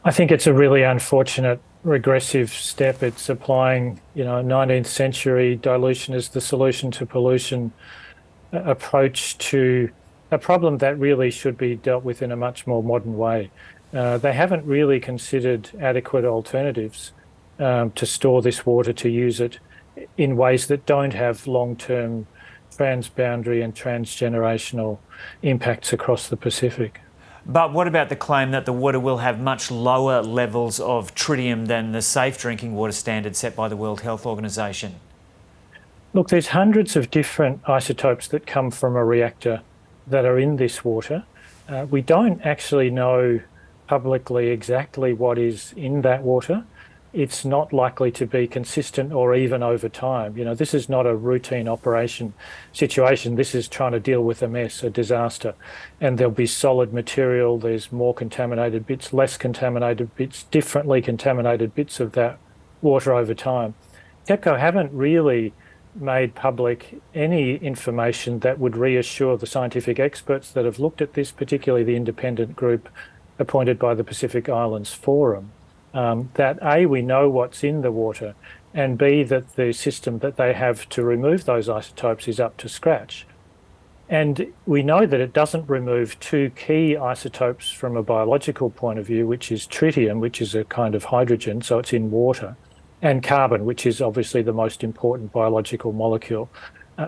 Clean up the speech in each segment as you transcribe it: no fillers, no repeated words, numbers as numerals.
I think it's a really unfortunate regressive step. It's applying, 19th century dilution is the solution to pollution approach to a problem that really should be dealt with in a much more modern way. They haven't really considered adequate alternatives to store this water, to use it in ways that don't have long-term transboundary and transgenerational impacts across the Pacific. But what about the claim that the water will have much lower levels of tritium than the safe drinking water standard set by the World Health Organization? Look, there's hundreds of different isotopes that come from a reactor that are in this water. We don't actually know publicly exactly what is in that water. It's not likely to be consistent or even over time. This is not a routine operation situation. This is trying to deal with a mess, a disaster. And there'll be solid material. There's more contaminated bits, less contaminated bits, differently contaminated bits of that water over time. TEPCO haven't really made public any information that would reassure the scientific experts that have looked at this, particularly the independent group appointed by the Pacific Islands Forum, that A, we know what's in the water, and B, that the system that they have to remove those isotopes is up to scratch. And we know that it doesn't remove two key isotopes from a biological point of view, which is tritium, which is a kind of hydrogen, so it's in water, and carbon, which is obviously the most important biological molecule.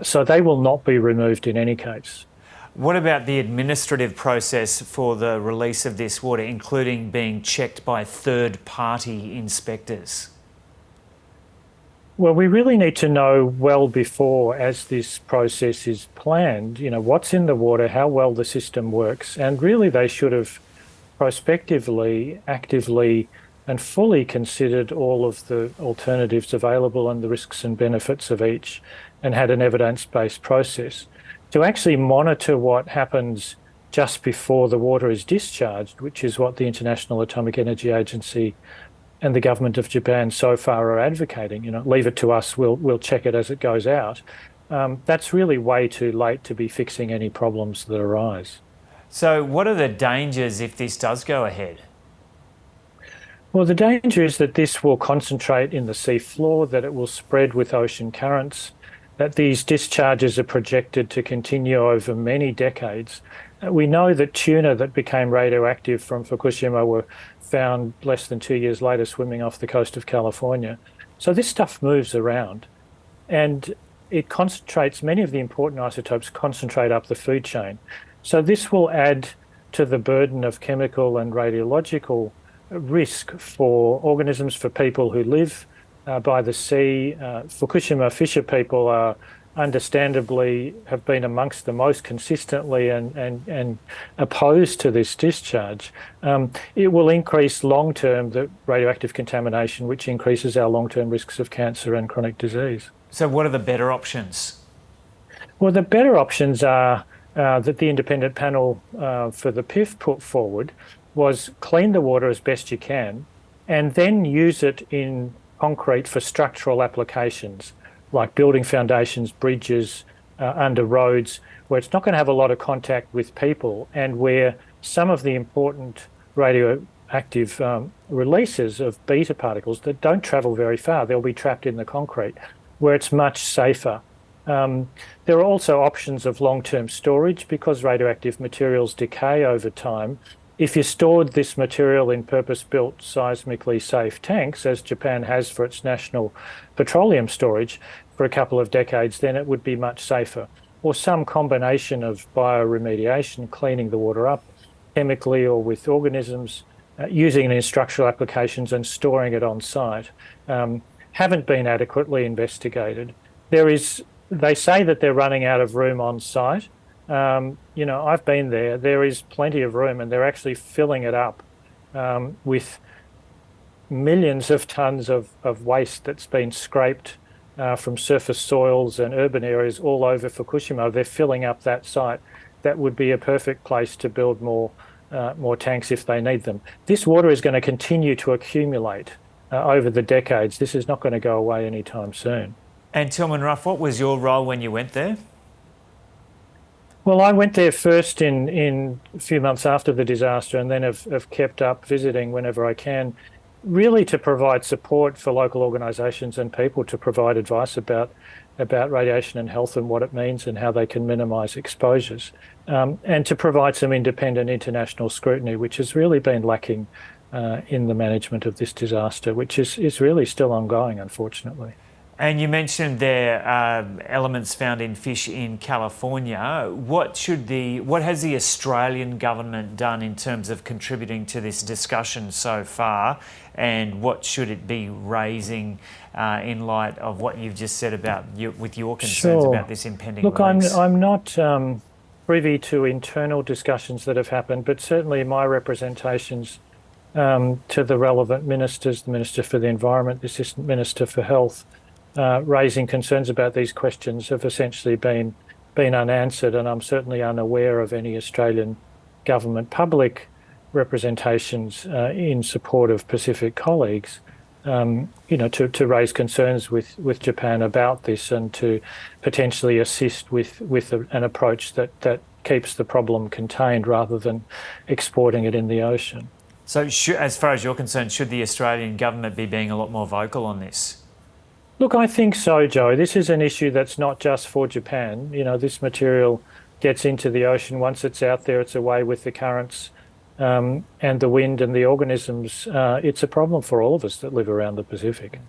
So they will not be removed in any case. What about the administrative process for the release of this water, including being checked by third-party inspectors? Well, we really need to know well before, as this process is planned, what's in the water, how well the system works, and really they should have prospectively, actively, and fully considered all of the alternatives available and the risks and benefits of each, and had an evidence-based process. To actually monitor what happens just before the water is discharged, which is what the International Atomic Energy Agency and the government of Japan so far are advocating, leave it to us, we'll check it as it goes out. That's really way too late to be fixing any problems that arise. So what are the dangers if this does go ahead? Well, the danger is that this will concentrate in the sea floor, that it will spread with ocean currents, that these discharges are projected to continue over many decades. We know that tuna that became radioactive from Fukushima were found less than 2 years later swimming off the coast of California. So this stuff moves around, and it concentrates, many of the important isotopes concentrate up the food chain. So this will add to the burden of chemical and radiological risk for organisms, for people who live by the sea. Fukushima fisher people are understandably have been amongst the most consistently and opposed to this discharge. It will increase long-term the radioactive contamination, which increases our long-term risks of cancer and chronic disease. So what are the better options? Well, the better options are that the independent panel for the PIF put forward was clean the water as best you can and then use it in concrete for structural applications like building foundations, bridges, under roads, where it's not going to have a lot of contact with people and where some of the important radioactive releases of beta particles that don't travel very far, they'll be trapped in the concrete, where it's much safer. There are also options of long-term storage because radioactive materials decay over time. If you stored this material in purpose-built seismically safe tanks, as Japan has for its national petroleum storage for a couple of decades, then it would be much safer. Or some combination of bioremediation, cleaning the water up chemically or with organisms, using it in structural applications and storing it on site, haven't been adequately investigated. They say that they're running out of room on site. I've been there. There is plenty of room, and they're actually filling it up with millions of tons of waste that's been scraped from surface soils and urban areas all over Fukushima. They're filling up that site. That would be a perfect place to build more tanks if they need them. This water is going to continue to accumulate over the decades. This is not going to go away anytime soon. And Tilman Ruff, what was your role when you went there? Well, I went there first in a few months after the disaster, and then have kept up visiting whenever I can, really to provide support for local organisations and people to provide advice about radiation and health and what it means and how they can minimise exposures, and to provide some independent international scrutiny, which has really been lacking in the management of this disaster, which is really still ongoing, unfortunately. And you mentioned there elements found in fish in California. What has the Australian government done in terms of contributing to this discussion so far, and what should it be raising in light of what you've just said about with your concerns Sure. about this impending Look, release? I'm not privy to internal discussions that have happened, but certainly my representations to the relevant ministers, the Minister for the Environment, the Assistant Minister for Health, raising concerns about these questions have essentially been unanswered, and I'm certainly unaware of any Australian government public representations in support of Pacific colleagues, to raise concerns with Japan about this and to potentially assist with an approach that keeps the problem contained rather than exporting it in the ocean. So, as far as you're concerned, should the Australian government be being a lot more vocal on this? Look, I think so, Joe. This is an issue that's not just for Japan. This material gets into the ocean. Once it's out there, it's away with the currents and the wind and the organisms. It's a problem for all of us that live around the Pacific.